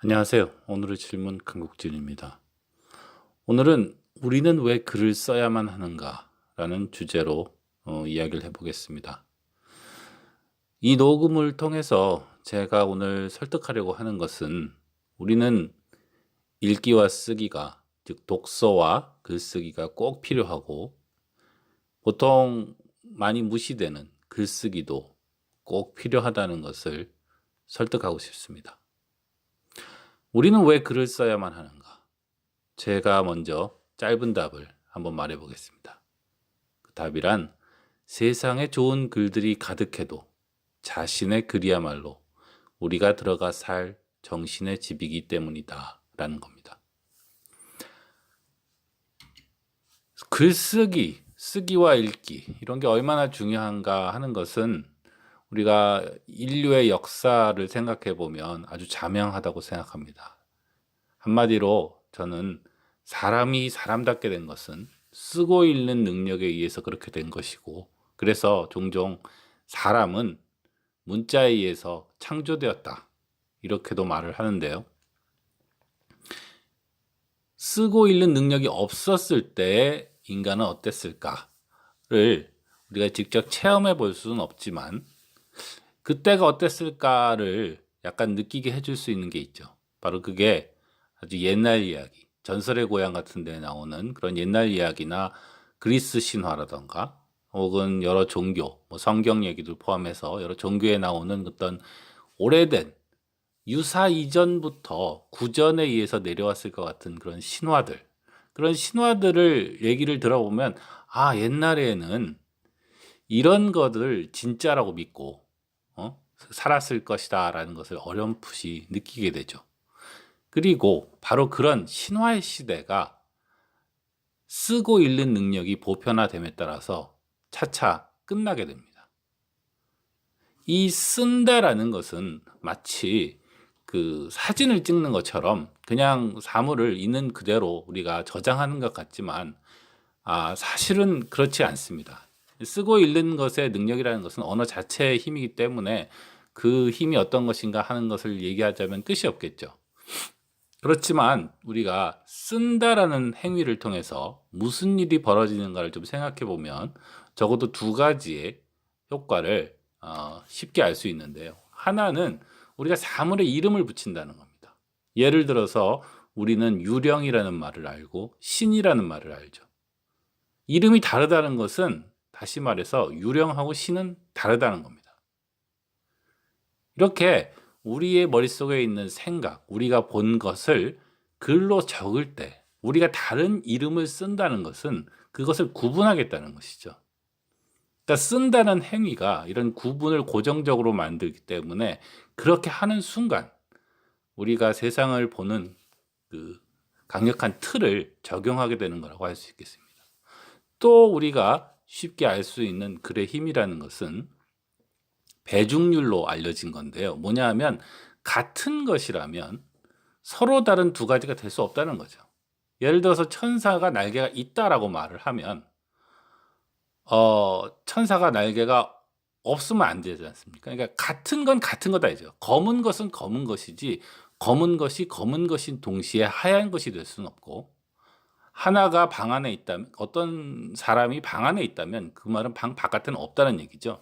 안녕하세요. 오늘의 질문 강국진입니다. 오늘은 우리는 왜 글을 써야만 하는가? 라는 주제로 이야기를 해보겠습니다. 이 녹음을 통해서 제가 오늘 설득하려고 하는 것은 우리는 읽기와 쓰기가, 즉 독서와 글쓰기가 꼭 필요하고 보통 많이 무시되는 글쓰기도 꼭 필요하다는 것을 설득하고 싶습니다. 우리는 왜 글을 써야만 하는가? 제가 먼저 짧은 답을 한번 말해 보겠습니다. 그 답이란 세상에 좋은 글들이 가득해도 자신의 글이야말로 우리가 들어가 살 정신의 집이기 때문이다 라는 겁니다. 글쓰기, 쓰기와 읽기 이런 게 얼마나 중요한가 하는 것은 우리가 인류의 역사를 생각해 보면 아주 자명하다고 생각합니다. 한마디로 저는 사람이 사람답게 된 것은 쓰고 읽는 능력에 의해서 그렇게 된 것이고, 그래서 종종 사람은 문자에 의해서 창조되었다, 이렇게도 말을 하는데요. 쓰고 읽는 능력이 없었을 때 인간은 어땠을까를 우리가 직접 체험해 볼 수는 없지만, 그때가 어땠을까를 약간 느끼게 해줄 수 있는 게 있죠. 바로 그게 아주 옛날 이야기, 전설의 고향 같은 데 나오는 그런 옛날 이야기나 그리스 신화라던가 혹은 여러 종교, 성경 얘기도 포함해서 여러 종교에 나오는 어떤 오래된 유사 이전부터 구전에 의해서 내려왔을 것 같은 그런 신화들을 얘기를 들어보면, 아, 옛날에는 이런 것을 진짜라고 믿고 살았을 것이다 라는 것을 어렴풋이 느끼게 되죠. 그리고 바로 그런 신화의 시대가 쓰고 읽는 능력이 보편화됨에 따라서 차차 끝나게 됩니다. 이 쓴다라는 것은 마치 그 사진을 찍는 것처럼 그냥 사물을 있는 그대로 우리가 저장하는 것 같지만, 사실은 그렇지 않습니다. 쓰고 읽는 것의 능력이라는 것은 언어 자체의 힘이기 때문에 그 힘이 어떤 것인가 하는 것을 얘기하자면 끝이 없겠죠. 그렇지만 우리가 쓴다라는 행위를 통해서 무슨 일이 벌어지는가를 좀 생각해 보면 적어도 두 가지의 효과를 쉽게 알 수 있는데요. 하나는 우리가 사물에 이름을 붙인다는 겁니다. 예를 들어서 우리는 유령이라는 말을 알고 신이라는 말을 알죠. 이름이 다르다는 것은 다시 말해서 유령하고 신은 다르다는 겁니다. 이렇게 우리의 머릿속에 있는 생각, 우리가 본 것을 글로 적을 때 우리가 다른 이름을 쓴다는 것은 그것을 구분하겠다는 것이죠. 그러니까 쓴다는 행위가 이런 구분을 고정적으로 만들기 때문에 그렇게 하는 순간 우리가 세상을 보는 그 강력한 틀을 적용하게 되는 거라고 할 수 있겠습니다. 또 우리가 쉽게 알 수 있는 글의 힘이라는 것은 배중률로 알려진 건데요. 뭐냐 하면 같은 것이라면 서로 다른 두 가지가 될 수 없다는 거죠. 예를 들어서 천사가 날개가 있다라고 말을 하면 천사가 날개가 없으면 안 되지 않습니까? 그러니까 같은 건 같은 거다이죠. 검은 것은 검은 것이지 검은 것이 검은 것인 동시에 하얀 것이 될 수는 없고, 하나가 방 안에 있다면, 어떤 사람이 방 안에 있다면 그 말은 방 바깥에는 없다는 얘기죠.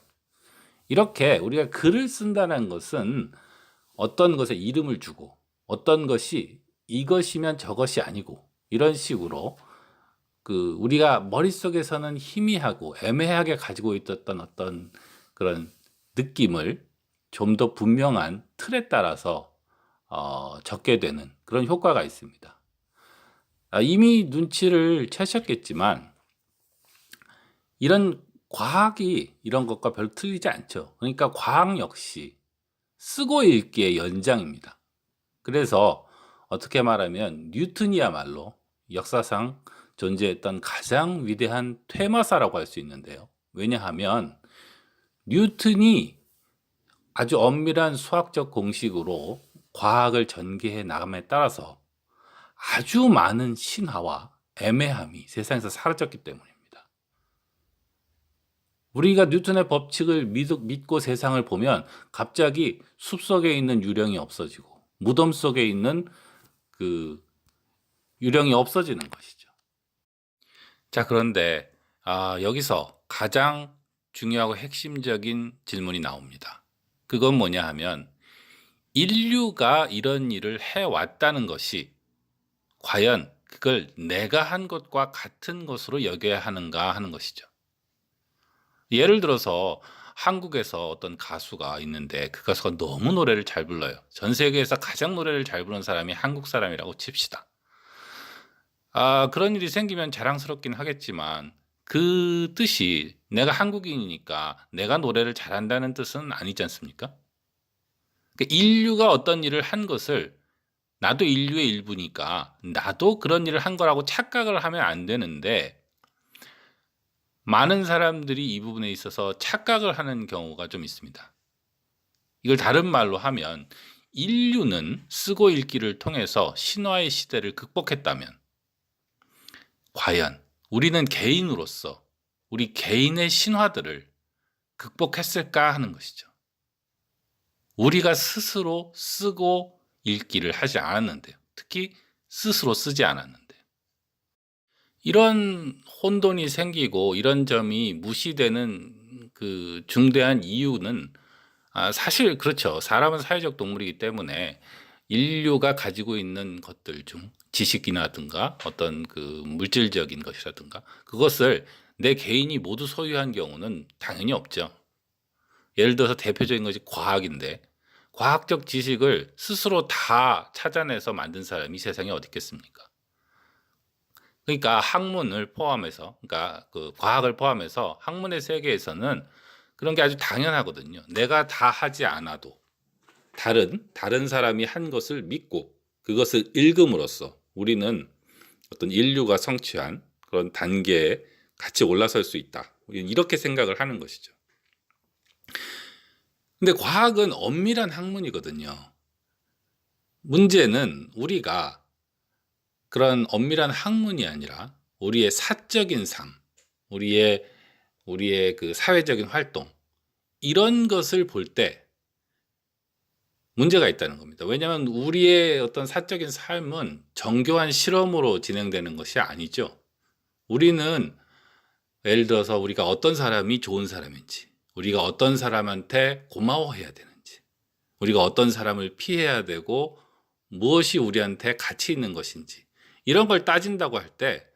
이렇게 우리가 글을 쓴다는 것은 어떤 것에 이름을 주고 어떤 것이 이것이면 저것이 아니고 이런 식으로 그 우리가 머릿속에서는 희미하고 애매하게 가지고 있었던 어떤 그런 느낌을 좀 더 분명한 틀에 따라서 적게 되는 그런 효과가 있습니다. 이미 눈치를 채셨겠지만 이런 과학이 이런 것과 별로 틀리지 않죠. 그러니까 과학 역시 쓰고 읽기의 연장입니다. 그래서 어떻게 말하면 뉴턴이야말로 역사상 존재했던 가장 위대한 퇴마사라고 할 수 있는데요. 왜냐하면 뉴턴이 아주 엄밀한 수학적 공식으로 과학을 전개해 나감에 따라서 아주 많은 신화와 애매함이 세상에서 사라졌기 때문입니다. 우리가 뉴턴의 법칙을 믿고 세상을 보면 갑자기 숲속에 있는 유령이 없어지고 무덤 속에 있는 그 유령이 없어지는 것이죠. 자, 그런데 여기서 가장 중요하고 핵심적인 질문이 나옵니다. 그건 뭐냐 하면 인류가 이런 일을 해왔다는 것이 과연 그걸 내가 한 것과 같은 것으로 여겨야 하는가 하는 것이죠. 예를 들어서 한국에서 어떤 가수가 있는데 그 가수가 너무 노래를 잘 불러요. 전 세계에서 가장 노래를 잘 부르는 사람이 한국 사람이라고 칩시다. 그런 일이 생기면 자랑스럽긴 하겠지만 그 뜻이 내가 한국인이니까 내가 노래를 잘한다는 뜻은 아니지 않습니까? 그러니까 인류가 어떤 일을 한 것을 나도 인류의 일부니까 나도 그런 일을 한 거라고 착각을 하면 안 되는데 많은 사람들이 이 부분에 있어서 착각을 하는 경우가 좀 있습니다. 이걸 다른 말로 하면 인류는 쓰고 읽기를 통해서 신화의 시대를 극복했다면 과연 우리는 개인으로서 우리 개인의 신화들을 극복했을까 하는 것이죠. 우리가 스스로 쓰고 읽기를 하지 않았는데요. 특히 스스로 쓰지 않았는데요. 이런 혼돈이 생기고 이런 점이 무시되는 그 중대한 이유는 사실 그렇죠. 사람은 사회적 동물이기 때문에 인류가 가지고 있는 것들 중 지식이라든가 어떤 그 물질적인 것이라든가 그것을 내 개인이 모두 소유한 경우는 당연히 없죠. 예를 들어서 대표적인 것이 과학인데 과학적 지식을 스스로 다 찾아내서 만든 사람이 세상에 어디 있겠습니까? 그러니까 학문을 포함해서, 그러니까 그 과학을 포함해서 학문의 세계에서는 그런 게 아주 당연하거든요. 내가 다 하지 않아도 다른 사람이 한 것을 믿고 그것을 읽음으로써 우리는 어떤 인류가 성취한 그런 단계에 같이 올라설 수 있다. 이렇게 생각을 하는 것이죠. 근데 과학은 엄밀한 학문이거든요. 문제는 우리가 그런 엄밀한 학문이 아니라 우리의 사적인 삶, 우리의 그 사회적인 활동 이런 것을 볼 때 문제가 있다는 겁니다. 왜냐하면 우리의 어떤 사적인 삶은 정교한 실험으로 진행되는 것이 아니죠. 우리는 예를 들어서 우리가 어떤 사람이 좋은 사람인지, 우리가 어떤 사람한테 고마워해야 되는지, 우리가 어떤 사람을 피해야 되고 무엇이 우리한테 가치 있는 것인지 이런 걸 따진다고 할 때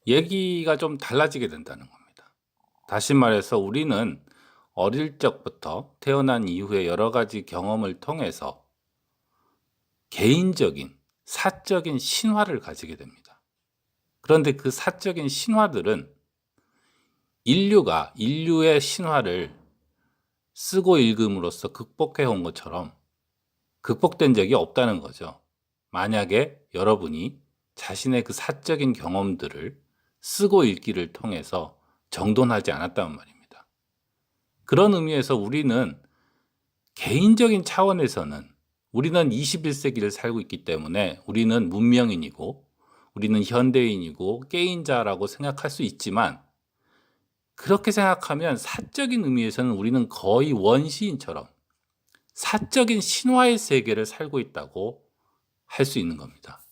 얘기가 좀 달라지게 된다는 겁니다. 다시 말해서 우리는 어릴 적부터 태어난 이후에 여러 가지 경험을 통해서 개인적인 사적인 신화를 가지게 됩니다. 그런데 그 사적인 신화들은 인류가 인류의 신화를 쓰고 읽음으로써 극복해 온 것처럼 극복된 적이 없다는 거죠. 만약에 여러분이 자신의 그 사적인 경험들을 쓰고 읽기를 통해서 정돈하지 않았다는 말입니다. 그런 의미에서 우리는 개인적인 차원에서는 우리는 21세기를 살고 있기 때문에 우리는 문명인이고 우리는 현대인이고 깨인자라고 생각할 수 있지만 그렇게 생각하면 사적인 의미에서는 우리는 거의 원시인처럼 사적인 신화의 세계를 살고 있다고 할 수 있는 겁니다.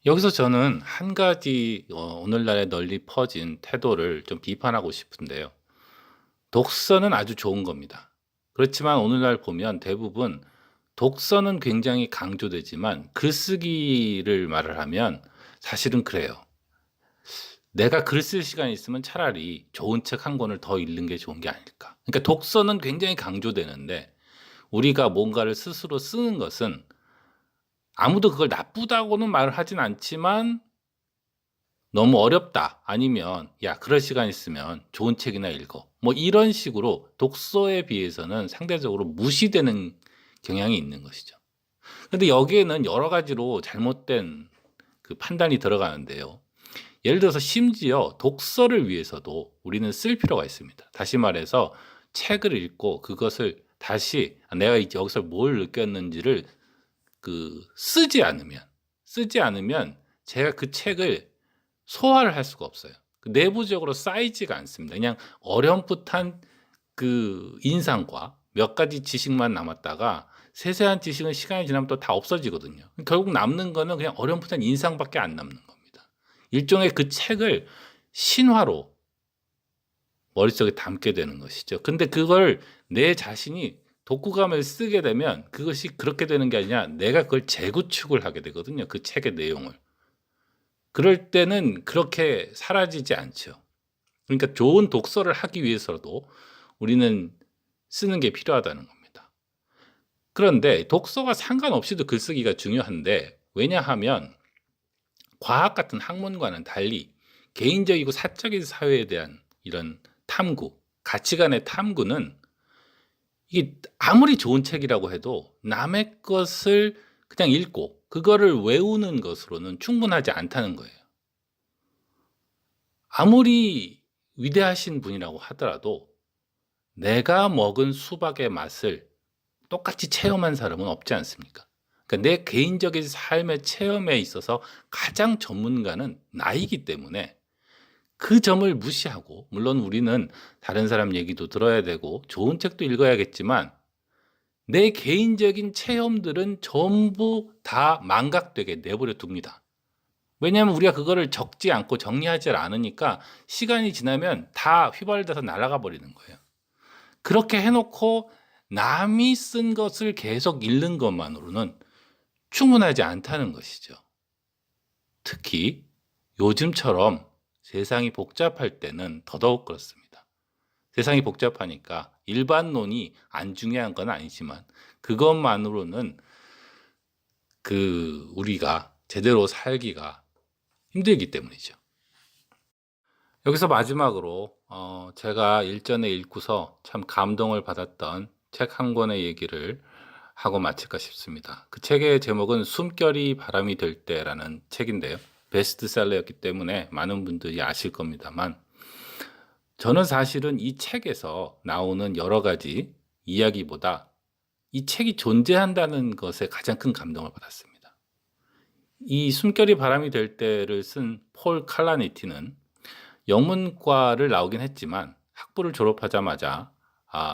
여기서 저는 한 가지 오늘날에 널리 퍼진 태도를 좀 비판하고 싶은데요. 독서는 아주 좋은 겁니다. 그렇지만 오늘날 보면 대부분 독서는 굉장히 강조되지만 글쓰기를 말을 하면 사실은 그래요. 내가 글 쓸 시간이 있으면 차라리 좋은 책 한 권을 더 읽는 게 좋은 게 아닐까. 그러니까 독서는 굉장히 강조되는데 우리가 뭔가를 스스로 쓰는 것은 아무도 그걸 나쁘다고는 말을 하진 않지만 너무 어렵다. 아니면 야, 그럴 시간 있으면 좋은 책이나 읽어. 뭐 이런 식으로 독서에 비해서는 상대적으로 무시되는 경향이 있는 것이죠. 그런데 여기에는 여러 가지로 잘못된 그 판단이 들어가는데요. 예를 들어서 심지어 독서를 위해서도 우리는 쓸 필요가 있습니다. 다시 말해서 책을 읽고 그것을 다시 내가 여기서 뭘 느꼈는지를 쓰지 않으면 제가 그 책을 소화를 할 수가 없어요. 내부적으로 쌓이지가 않습니다. 그냥 어렴풋한 그 인상과 몇 가지 지식만 남았다가 세세한 지식은 시간이 지나면 또 다 없어지거든요. 결국 남는 거는 그냥 어렴풋한 인상밖에 안 남는 겁니다. 일종의 그 책을 신화로 머릿속에 담게 되는 것이죠. 근데 그걸 내 자신이 독후감을 쓰게 되면 그것이 그렇게 되는 게 아니라 내가 그걸 재구축을 하게 되거든요. 그 책의 내용을. 그럴 때는 그렇게 사라지지 않죠. 그러니까 좋은 독서를 하기 위해서도 우리는 쓰는 게 필요하다는 겁니다. 그런데 독서와 상관없이도 글쓰기가 중요한데, 왜냐하면 과학 같은 학문과는 달리 개인적이고 사적인 사회에 대한 이런 탐구, 가치관의 탐구는 이게 아무리 좋은 책이라고 해도 남의 것을 그냥 읽고 그거를 외우는 것으로는 충분하지 않다는 거예요. 아무리 위대하신 분이라고 하더라도 내가 먹은 수박의 맛을 똑같이 체험한 사람은 없지 않습니까? 그러니까 내 개인적인 삶의 체험에 있어서 가장 전문가는 나이기 때문에 그 점을 무시하고, 물론 우리는 다른 사람 얘기도 들어야 되고 좋은 책도 읽어야겠지만 내 개인적인 체험들은 전부 다 망각되게 내버려 둡니다. 왜냐하면 우리가 그거를 적지 않고 정리하지 않으니까 시간이 지나면 다 휘발돼서 날아가 버리는 거예요. 그렇게 해놓고 남이 쓴 것을 계속 읽는 것만으로는 충분하지 않다는 것이죠. 특히 요즘처럼 세상이 복잡할 때는 더더욱 그렇습니다. 세상이 복잡하니까 일반론이 안 중요한 건 아니지만 그것만으로는 우리가 제대로 살기가 힘들기 때문이죠. 여기서 마지막으로 제가 일전에 읽고서 참 감동을 받았던 책 한 권의 얘기를 하고 마칠까 싶습니다. 그 책의 제목은 숨결이 바람이 될 때라는 책인데요. 베스트셀러였기 때문에 많은 분들이 아실 겁니다만, 저는 사실은 이 책에서 나오는 여러 가지 이야기보다 이 책이 존재한다는 것에 가장 큰 감동을 받았습니다. 이 숨결이 바람이 될 때를 쓴 폴 칼라니티는 영문과를 나오긴 했지만 학부를 졸업하자마자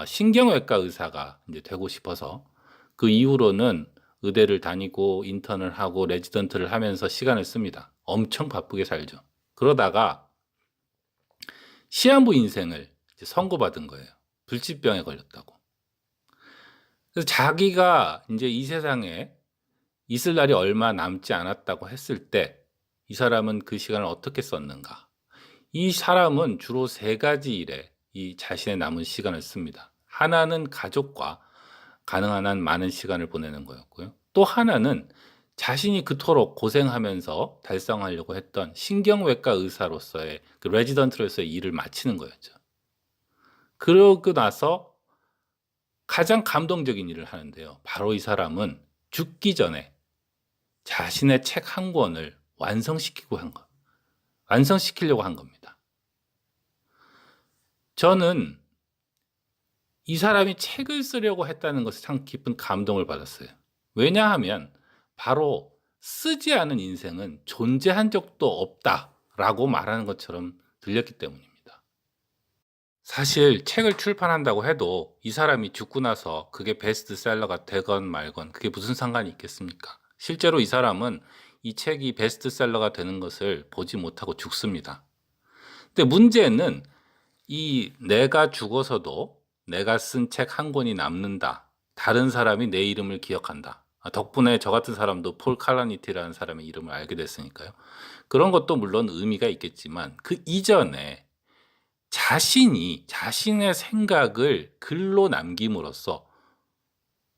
신경외과 의사가 이제 되고 싶어서 그 이후로는 의대를 다니고 인턴을 하고 레지던트를 하면서 시간을 씁니다. 엄청 바쁘게 살죠. 그러다가 시한부 인생을 이제 선고받은 거예요. 불치병에 걸렸다고. 그래서 자기가 이제 이 세상에 있을 날이 얼마 남지 않았다고 했을 때 이 사람은 그 시간을 어떻게 썼는가? 이 사람은 주로 세 가지 일에 이 자신의 남은 시간을 씁니다. 하나는 가족과 가능한 한 많은 시간을 보내는 거였고요. 또 하나는 자신이 그토록 고생하면서 달성하려고 했던 신경외과 의사로서의 그 레지던트로서의 일을 마치는 거였죠. 그러고 나서 가장 감동적인 일을 하는데요. 바로 이 사람은 죽기 전에 자신의 책 한 권을 완성시키려고 한 겁니다. 저는 이 사람이 책을 쓰려고 했다는 것에 참 깊은 감동을 받았어요. 왜냐하면 바로 쓰지 않은 인생은 존재한 적도 없다라고 말하는 것처럼 들렸기 때문입니다. 사실 책을 출판한다고 해도 이 사람이 죽고 나서 그게 베스트셀러가 되건 말건 그게 무슨 상관이 있겠습니까? 실제로 이 사람은 이 책이 베스트셀러가 되는 것을 보지 못하고 죽습니다. 근데 문제는 이 내가 죽어서도 내가 쓴 책 한 권이 남는다. 다른 사람이 내 이름을 기억한다. 덕분에 저 같은 사람도 폴 칼라니티라는 사람의 이름을 알게 됐으니까요. 그런 것도 물론 의미가 있겠지만 그 이전에 자신이 자신의 생각을 글로 남김으로써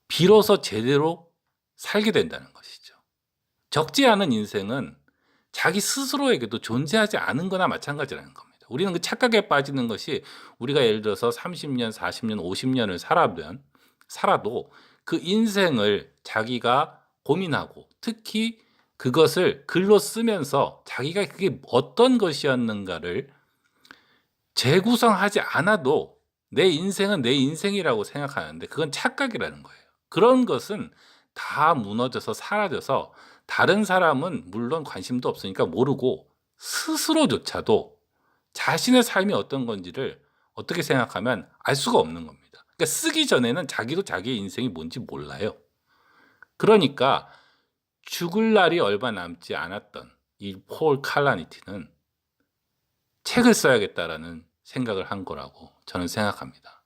비로소 제대로 살게 된다는 것이죠. 적지 않은 인생은 자기 스스로에게도 존재하지 않은 거나 마찬가지라는 겁니다. 우리는 그 착각에 빠지는 것이, 우리가 예를 들어서 30년, 40년, 50년을 살아도 그 인생을 자기가 고민하고 특히 그것을 글로 쓰면서 자기가 그게 어떤 것이었는가를 재구성하지 않아도 내 인생은 내 인생이라고 생각하는데 그건 착각이라는 거예요. 그런 것은 다 무너져서 사라져서 다른 사람은 물론 관심도 없으니까 모르고 스스로조차도 자신의 삶이 어떤 건지를 어떻게 생각하면 알 수가 없는 겁니다. 그러니까 쓰기 전에는 자기도 자기의 인생이 뭔지 몰라요. 그러니까 죽을 날이 얼마 남지 않았던 이 폴 칼라니티는 책을 써야겠다라는 생각을 한 거라고 저는 생각합니다.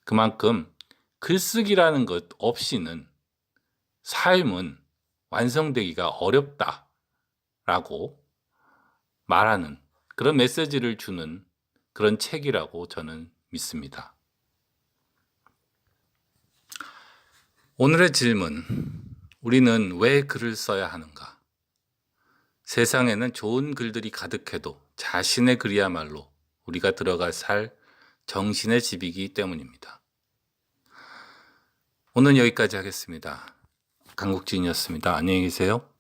그만큼 글쓰기라는 것 없이는 삶은 완성되기가 어렵다라고 말하는 그런 메시지를 주는 그런 책이라고 저는 믿습니다. 오늘의 질문, 우리는 왜 글을 써야 하는가? 세상에는 좋은 글들이 가득해도 자신의 글이야말로 우리가 들어갈 살 정신의 집이기 때문입니다. 오늘 여기까지 하겠습니다. 강국진이었습니다. 안녕히 계세요.